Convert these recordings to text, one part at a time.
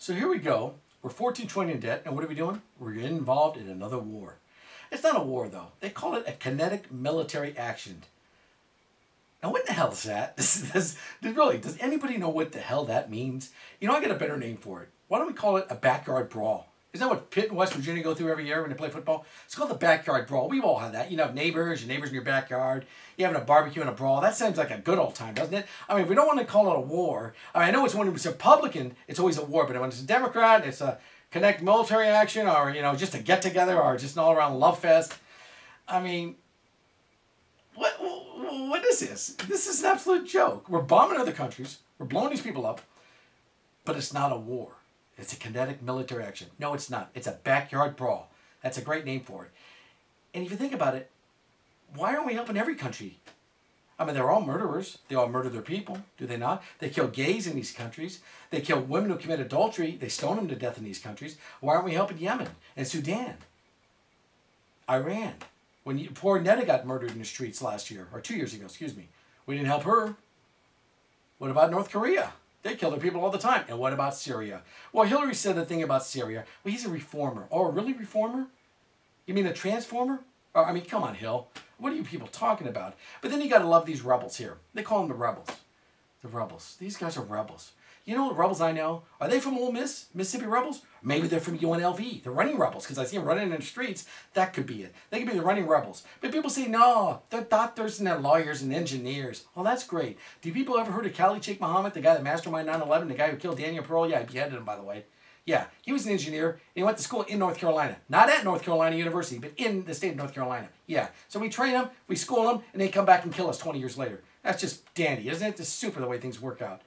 So here we go. We're 1420 in debt, and what are we doing? We're involved in another war. It's not a war, though. They call it a kinetic military action. Now, what the hell is that? Does anybody know what the hell that means? You know, I got a better name for it. Why don't we call it a backyard brawl? Isn't that what Pitt and West Virginia go through every year when they play football? It's called the backyard brawl. We've all had that. You know, neighbors in your backyard. You're having a barbecue and a brawl. That sounds like a good old time, doesn't it? I mean, if we don't want to call it a war, I know it's when it's a Republican, it's always a war, but when it's a Democrat, it's a connect military action, or, you know, just a get-together, or just an all-around love fest. I mean, what is this? This is an absolute joke. We're bombing other countries. We're blowing these people up, but it's not a war. It's a kinetic military action. No, it's not. It's a backyard brawl. That's a great name for it. And if you think about it, why aren't we helping every country? I mean, they're all murderers. They all murder their people, do they not? They kill gays in these countries. They kill women who commit adultery. They stone them to death in these countries. Why aren't we helping Yemen and Sudan? Iran. When poor Netta got murdered in the streets last year, or 2 years ago, excuse me. We didn't help her. What about North Korea? They kill their people all the time. And what about Syria? Well, Hillary said the thing about Syria. Well, he's a reformer. Oh, really, reformer? You mean a transformer? Or, I mean, come on, Hill. What are you people talking about? But then you got to love these rebels here. They call them the rebels. The rebels. These guys are rebels. You know what rebels I know? Are they from Ole Miss? Mississippi rebels? Maybe they're from UNLV. They're running rebels, because I see them running in the streets. That could be it. They could be the running rebels. But people say, no, they're doctors and they're lawyers and engineers. Well, that's great. Do people ever heard of Khalid Sheikh Mohammed, the guy that masterminded 9/11, the guy who killed Daniel Pearl? Yeah, I beheaded him, by the way. Yeah, he was an engineer, and he went to school in North Carolina. Not at North Carolina University, but in the state of North Carolina. Yeah, so we train them, we school them, and they come back and kill us 20 years later. That's just dandy, isn't it? It's super the way things work out.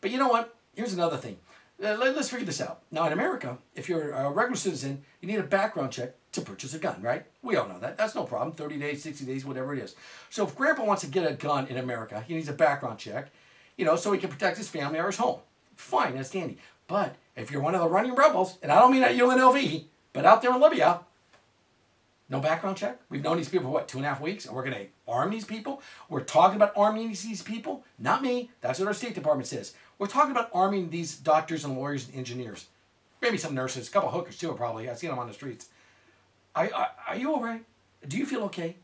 But you know what? Here's another thing. Let's figure this out. Now, in America, if you're a regular citizen, you need a background check to purchase a gun, right? We all know that. That's no problem. 30 days, 60 days, whatever it is. So if Grandpa wants to get a gun in America, he needs a background check, you know, so he can protect his family or his home. Fine, that's dandy. But if you're one of the running rebels, and I don't mean at UNLV, but out there in Libya, no background check? We've known these people for, what, 2.5 weeks? And we're going to arm these people? We're talking about arming these people? Not me. That's what our State Department says. We're talking about arming these doctors and lawyers and engineers. Maybe some nurses, a couple hookers too, probably. I've seen them on the streets. Are you all right? Do you feel okay?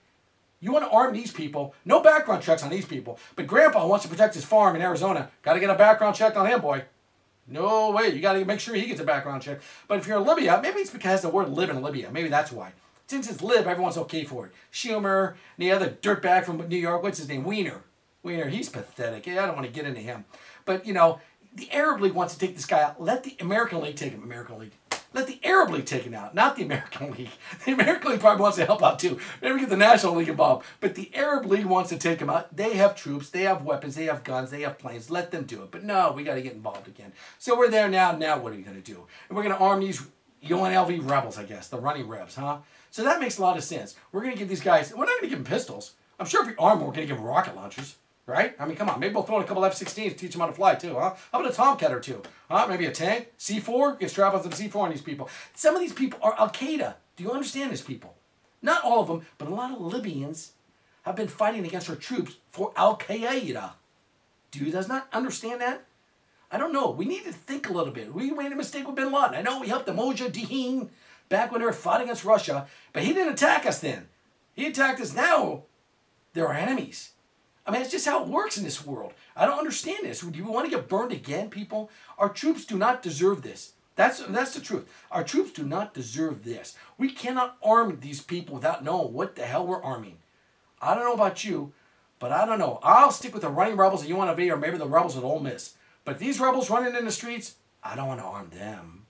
You want to arm these people? No background checks on these people. But Grandpa wants to protect his farm in Arizona. Got to get a background check on him, boy. No way. You got to make sure he gets a background check. But if you're in Libya, maybe it's because the word live in Libya. Maybe that's why. Since it's Lib, everyone's okay for it. Schumer, and the other dirtbag from New York, what's his name? Weiner, he's pathetic. I don't want to get into him. But, you know, the Arab League wants to take this guy out. Let the American League take him. American League. Let the Arab League take him out, not the American League. The American League probably wants to help out too. Maybe get the National League involved. But the Arab League wants to take him out. They have troops. They have weapons. They have guns. They have planes. Let them do it. But no, we got to get involved again. So we're there now. Now what are you going to do? And we're going to arm these UNLV rebels, I guess. The running rebs, huh? So that makes a lot of sense. We're going to give these guys, we're not going to give them pistols. I'm sure if we arm them, we're going to give them rocket launchers. Right? I mean, come on. Maybe we'll throw in a couple F-16s to teach them how to fly, too, huh? How about a Tomcat or two? Huh? Maybe a tank? C4? Get strap on some C4 on these people. Some of these people are Al-Qaeda. Do you understand these people? Not all of them, but a lot of Libyans have been fighting against our troops for Al-Qaeda. Do you guys not understand that? I don't know. We need to think a little bit. We made a mistake with bin Laden. I know we helped the Mujahideen back when they were fought against Russia, but he didn't attack us then. He attacked us now. They're our enemies. I mean, it's just how it works in this world. I don't understand this. Do you want to get burned again, people? Our troops do not deserve this. That's the truth. Our troops do not deserve this. We cannot arm these people without knowing what the hell we're arming. I don't know about you, but I don't know. I'll stick with the running rebels at UNLV or maybe the rebels at Ole Miss. But these rebels running in the streets, I don't want to arm them.